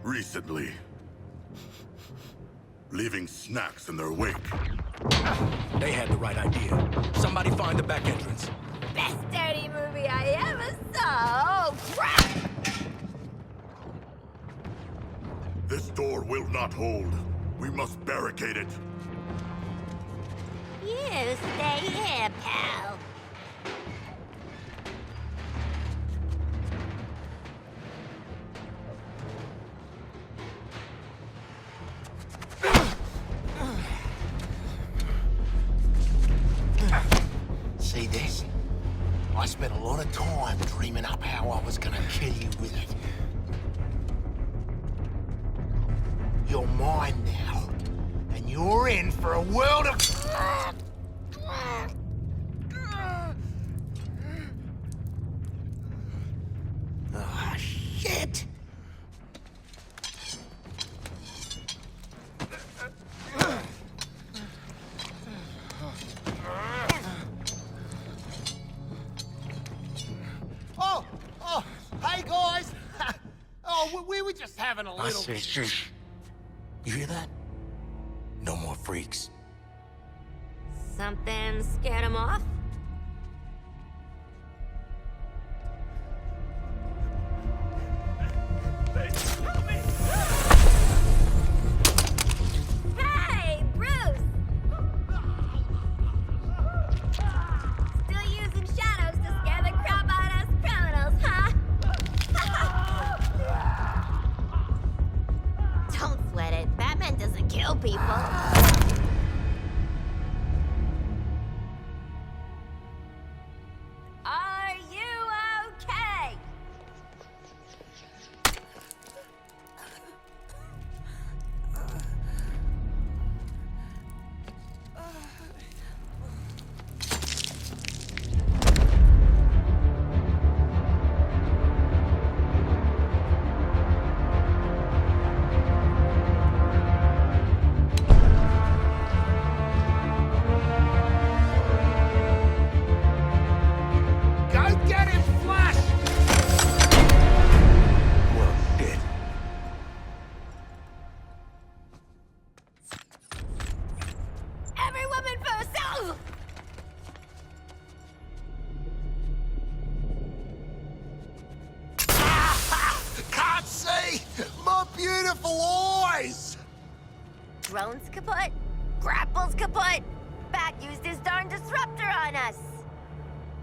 Recently. Leaving snacks in their wake. They had the right idea. Somebody find the back entrance. Best dirty movie I ever saw! Oh, crap! This door will not hold. We must barricade it. You stay here, pal. See this? I spent a lot of time dreaming up how I was gonna kill you with it. You're mine now, and you're in for a world of... Ah, shit! Oh, hey guys! We were just having a little... I say, shh. You hear that? No more freaks. Something scared him off? Hey, Bruce! Still using shadows to scare the crap out of us criminals, huh? Don't sweat it. Batman doesn't kill people. Are you okay? Go get him, Flash! Well, shit. Every woman for herself! Can't see! My beautiful eyes! Drone's kaput. Grapple's kaput. Bat used his darn disruptor on us.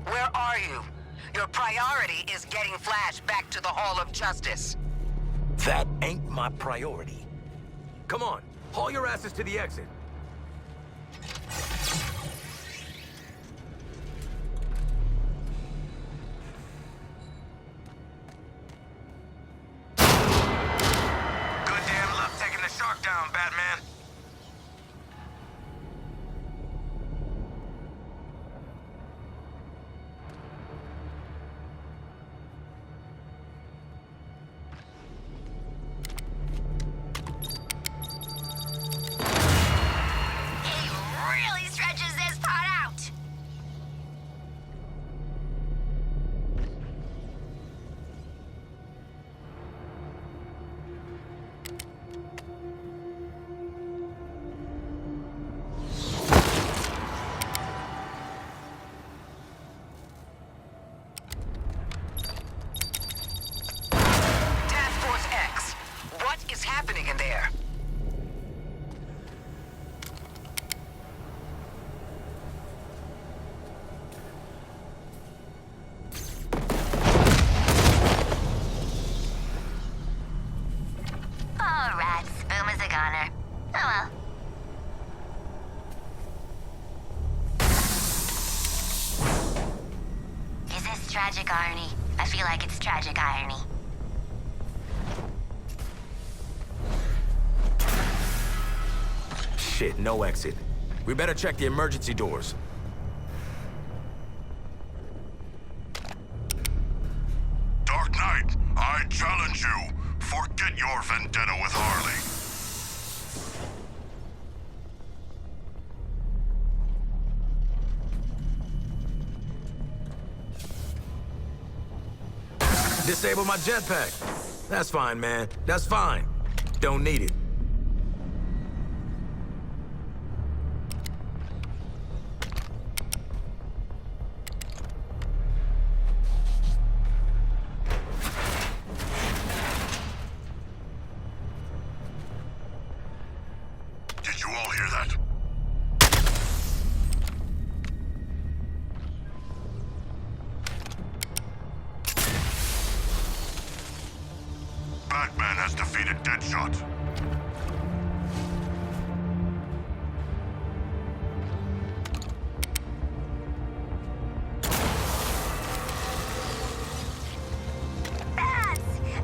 Where are you? Your priority is getting Flash back to the Hall of Justice. That ain't my priority. Come on, haul your asses to the exit. Good damn luck taking the shark down, Batman. He really stretches this part out. Task Force X, what is happening in there? All right, boom is a goner. Oh well. Is this tragic irony? I feel like it's tragic irony. Shit, no exit. We better check the emergency doors. Dark Knight, I challenge you. Forget your vendetta with Harley. Disable my jetpack. That's fine, man. That's fine. Don't need it. Did you all hear that? Batman has defeated Deadshot. Bats!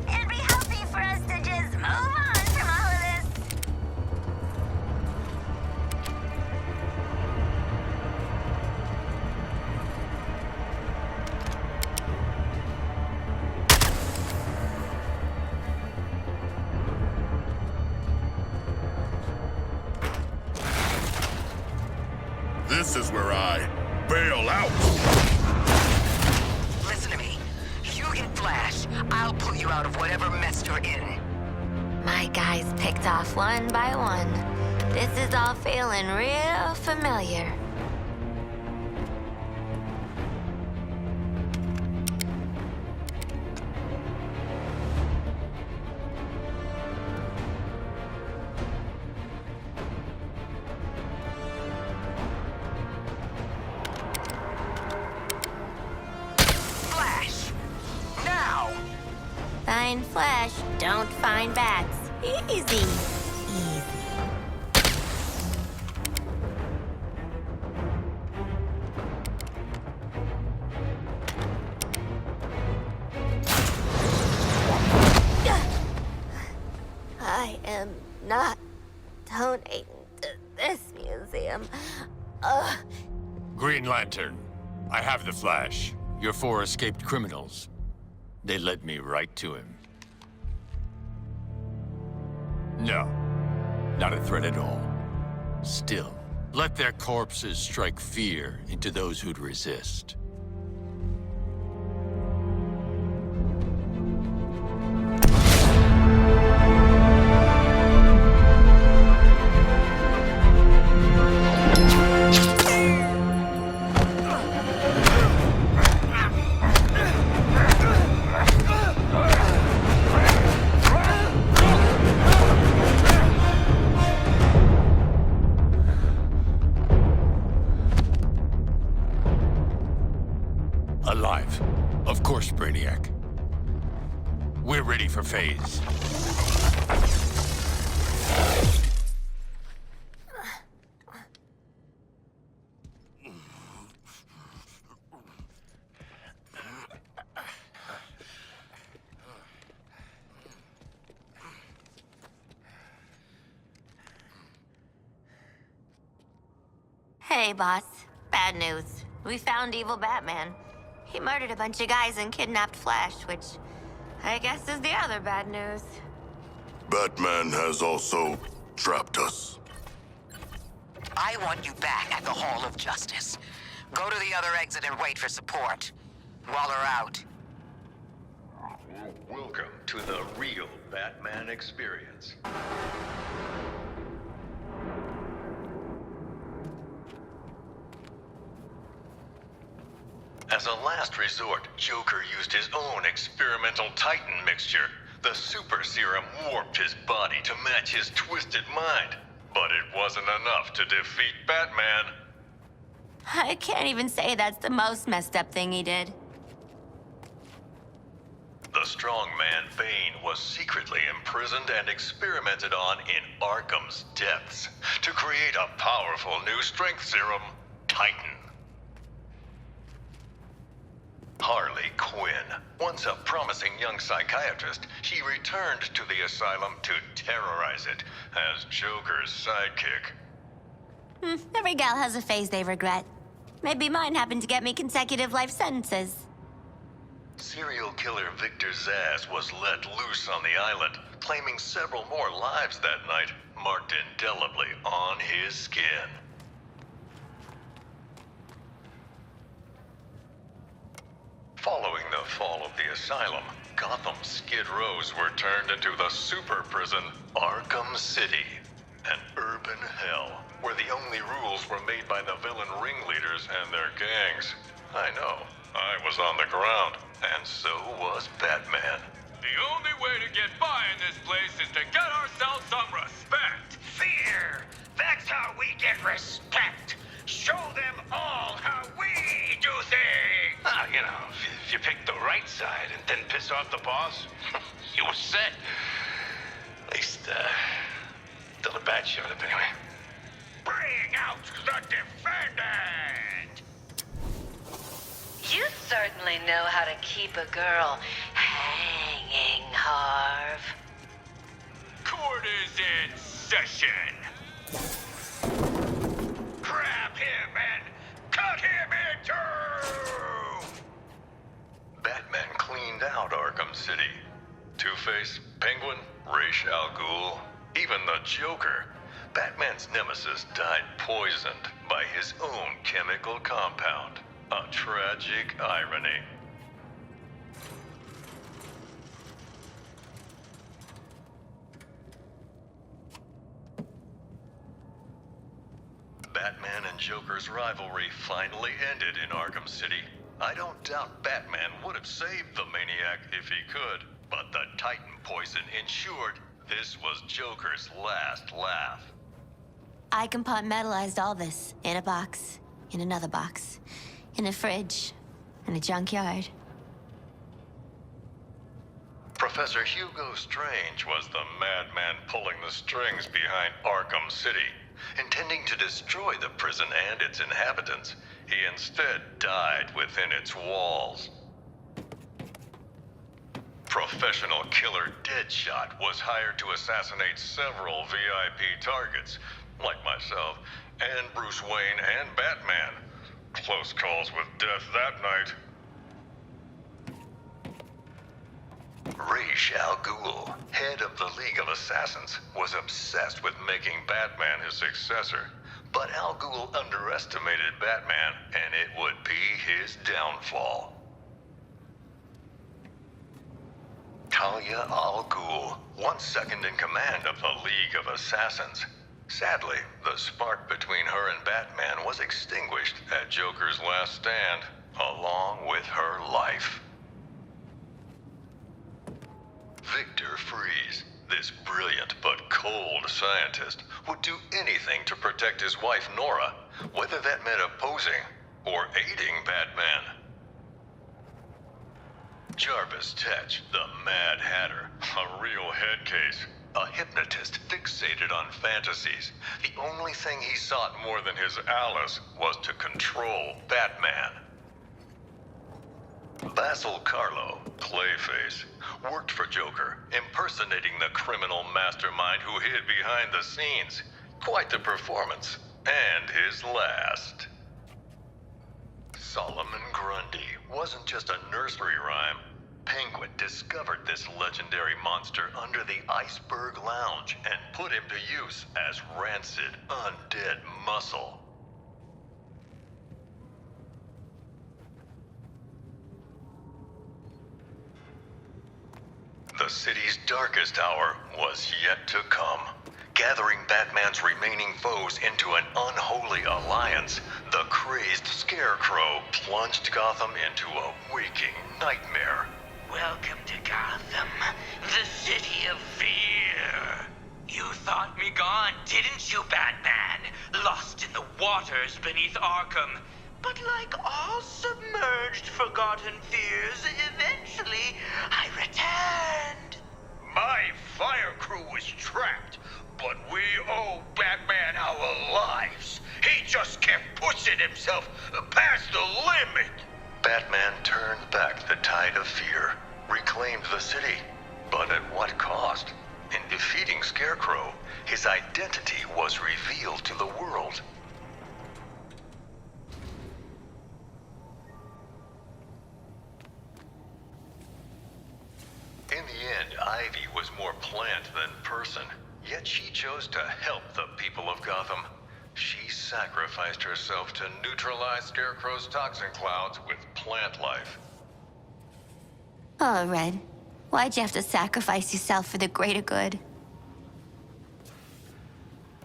It'd be healthy for us to just move on from all of this. This is where I bail out. Listen to me. You get Flash, I'll pull you out of whatever mess you're in. My guys picked off one by one. This is all feeling real familiar. Flash! Now! Find Flash, don't find bats. Easy. Easy. I am not donating to this museum. Green Lantern, I have the Flash. Your 4 escaped criminals. They led me right to him. No, not a threat at all. Still, let their corpses strike fear into those who'd resist. Alive. Of course, Brainiac. We're ready for phase. Hey, boss. Bad news. We found evil Batman. He murdered a bunch of guys and kidnapped Flash, which I guess is the other bad news. Batman has also trapped us. I want you back at the Hall of Justice. Go to the other exit and wait for support. Waller out. Welcome to the real Batman experience. As a last resort, Joker used his own experimental Titan mixture. The super serum warped his body to match his twisted mind. But it wasn't enough to defeat Batman. I can't even say that's the most messed up thing he did. The strongman Bane was secretly imprisoned and experimented on in Arkham's depths to create a powerful new strength serum, Titan. Harley Quinn, once a promising young psychiatrist, she returned to the asylum to terrorize it as Joker's sidekick. Every gal has a phase they regret. Maybe mine happened to get me consecutive life sentences. Serial killer Victor Zsasz was let loose on the island, claiming several more lives that night, marked indelibly on his skin. Following the fall of the asylum, Gotham's Skid Rows were turned into the super prison, Arkham City. An urban hell, where the only rules were made by the villain ringleaders and their gangs. I know, I was on the ground, and so was Batman. The only way to get by in this place is to get ourselves some respect. Fear! That's how we get respect! Show them all how we do things! You know, if you pick the right side and then piss off the boss, you were set. At least, till the bat showed up anyway. Bring out the defendant! You certainly know how to keep a girl hanging, Harv. Court is in session. Grab him and cut him in two! Batman cleaned out Arkham City. Two-Face, Penguin, Ra's al Ghul, even the Joker. Batman's nemesis died poisoned by his own chemical compound. A tragic irony. Batman and Joker's rivalry finally ended in Arkham City. I don't doubt Batman would have saved the maniac if he could, but the Titan poison ensured this was Joker's last laugh. I compartmentalized all this in a box, in another box, in a fridge, in a junkyard. Professor Hugo Strange was the madman pulling the strings behind Arkham City. Intending to destroy the prison and its inhabitants, he instead died within its walls. Professional killer Deadshot was hired to assassinate several VIP targets, like myself, and Bruce Wayne and Batman. Close calls with death that night. Ra's al Ghul, head of the League of Assassins, was obsessed with making Batman his successor. But Al Ghul underestimated Batman, and it would be his downfall. Talia al Ghul, once second in command of the League of Assassins. Sadly, the spark between her and Batman was extinguished at Joker's last stand, along with her life. Victor Freeze, this brilliant but cold scientist, would do anything to protect his wife Nora, whether that meant opposing or aiding Batman. Jarvis Tetch, the Mad Hatter, a real head case. A hypnotist fixated on fantasies. The only thing he sought more than his Alice was to control Batman. Basil Carlo, Clayface, worked for Joker, impersonating the criminal mastermind who hid behind the scenes. Quite the performance, and his last. Solomon Grundy wasn't just a nursery rhyme. Penguin discovered this legendary monster under the Iceberg Lounge and put him to use as rancid, undead muscle. The city's darkest hour was yet to come. Gathering Batman's remaining foes into an unholy alliance, the crazed Scarecrow plunged Gotham into a waking nightmare. Welcome to Gotham, the city of fear. You thought me gone, didn't you, Batman? Lost in the waters beneath Arkham. But like all submerged, forgotten fears, eventually I returned. My fire crew was trapped, but we owe Batman our lives. He just kept pushing himself past the limit. Batman turned back the tide of fear, reclaimed the city, but at what cost? In defeating Scarecrow, his identity was revealed to the world. In the end, Ivy was more plant than person, yet she chose to help the people of Gotham. She sacrificed herself to neutralize Scarecrow's toxin clouds with plant life. Oh, Red. Why'd you have to sacrifice yourself for the greater good?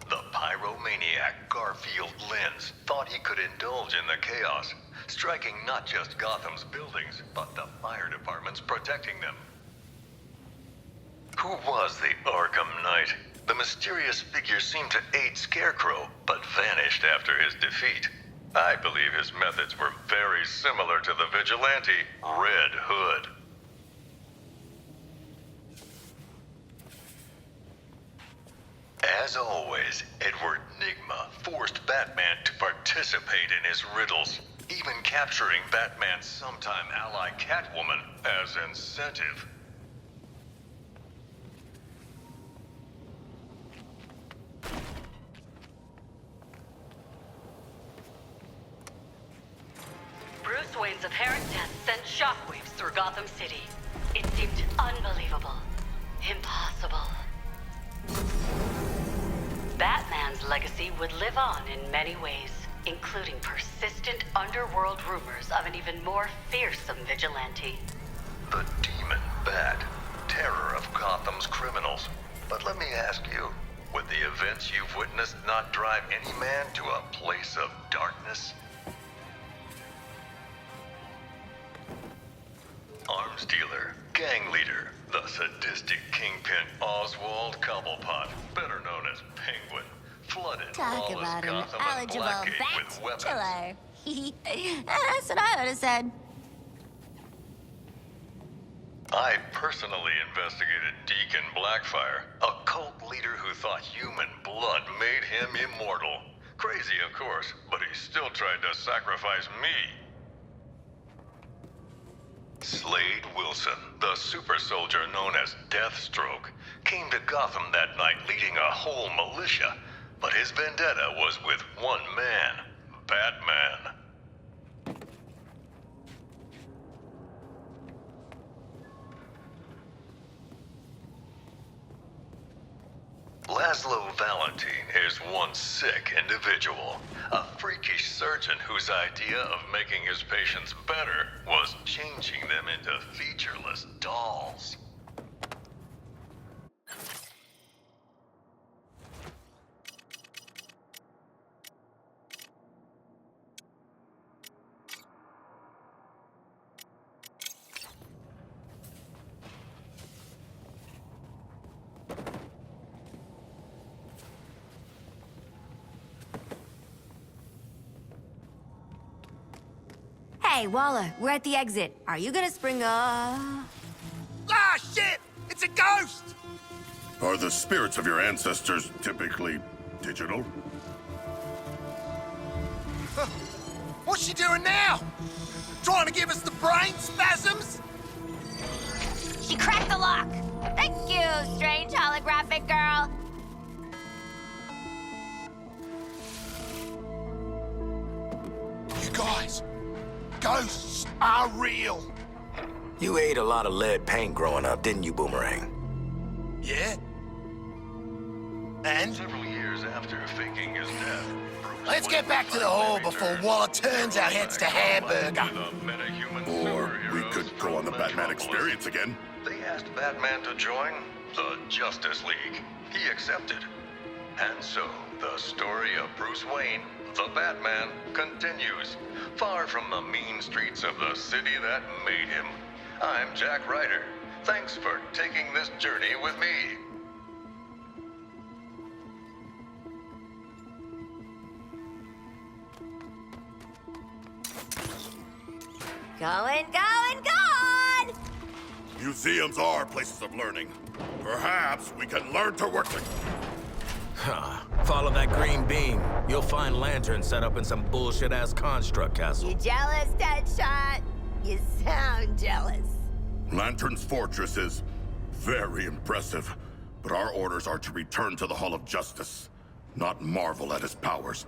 The pyromaniac Garfield Lynns thought he could indulge in the chaos, striking not just Gotham's buildings, but the fire departments protecting them. Who was the Arkham Knight? The mysterious figure seemed to aid Scarecrow, but vanished after his defeat. I believe his methods were very similar to the vigilante Red Hood. As always, Edward Nygma forced Batman to participate in his riddles, even capturing Batman's sometime ally Catwoman as incentive. Bruce Wayne's apparent death sent shockwaves through Gotham City. It seemed unbelievable. Impossible. Batman's legacy would live on in many ways, including persistent underworld rumors of an even more fearsome vigilante. The Demon Bat, terror of Gotham's criminals. But let me ask you, would the events you've witnessed not drive any man to a place of darkness? Arms dealer, gang leader, the sadistic kingpin Oswald Cobblepot, better known as Penguin, flooded Talk lawless about an Gotham and eligible Blackgate with weapons. bachelor. That's what I would have said. I personally investigated Deacon Blackfire, a cult leader who thought human blood made him immortal. Crazy, of course, but he still tried to sacrifice me. Slade Wilson, the super soldier known as Deathstroke, came to Gotham that night leading a whole militia, but his vendetta was with one man, Batman. Laszlo Valentine is one sick individual, a freakish surgeon whose idea of making his patients better was changing them into featureless dolls. Hey, Waller, we're at the exit. Are you gonna spring Ah, shit! It's a ghost! Are the spirits of your ancestors typically digital? What's she doing now? Trying to give us the brain spasms? She cracked the lock. Thank you, strange holographic girl. You guys, ghosts are real. You ate a lot of lead paint growing up, didn't you, Boomerang? Yeah? And? Several years after faking his death, Bruce Let's get Wayne back to the hall finally before returned. Waller turns our heads to hamburger. The metahuman Or we superheroes could go on the from Batman Metropolis. experience again. They asked Batman to join the Justice League. He accepted. And so, the story of Bruce Wayne, the Batman, continues. Far from the mean streets of the city that made him. I'm Jack Ryder. Thanks for taking this journey with me. Going, going, going! Museums are places of learning. Perhaps we can learn to work together. Huh. Follow that green beam. You'll find lanterns set up in some bullshit-ass construct castle. You jealous, Deadshot? You sound jealous. Lantern's fortress is very impressive, but our orders are to return to the Hall of Justice, not marvel at his powers.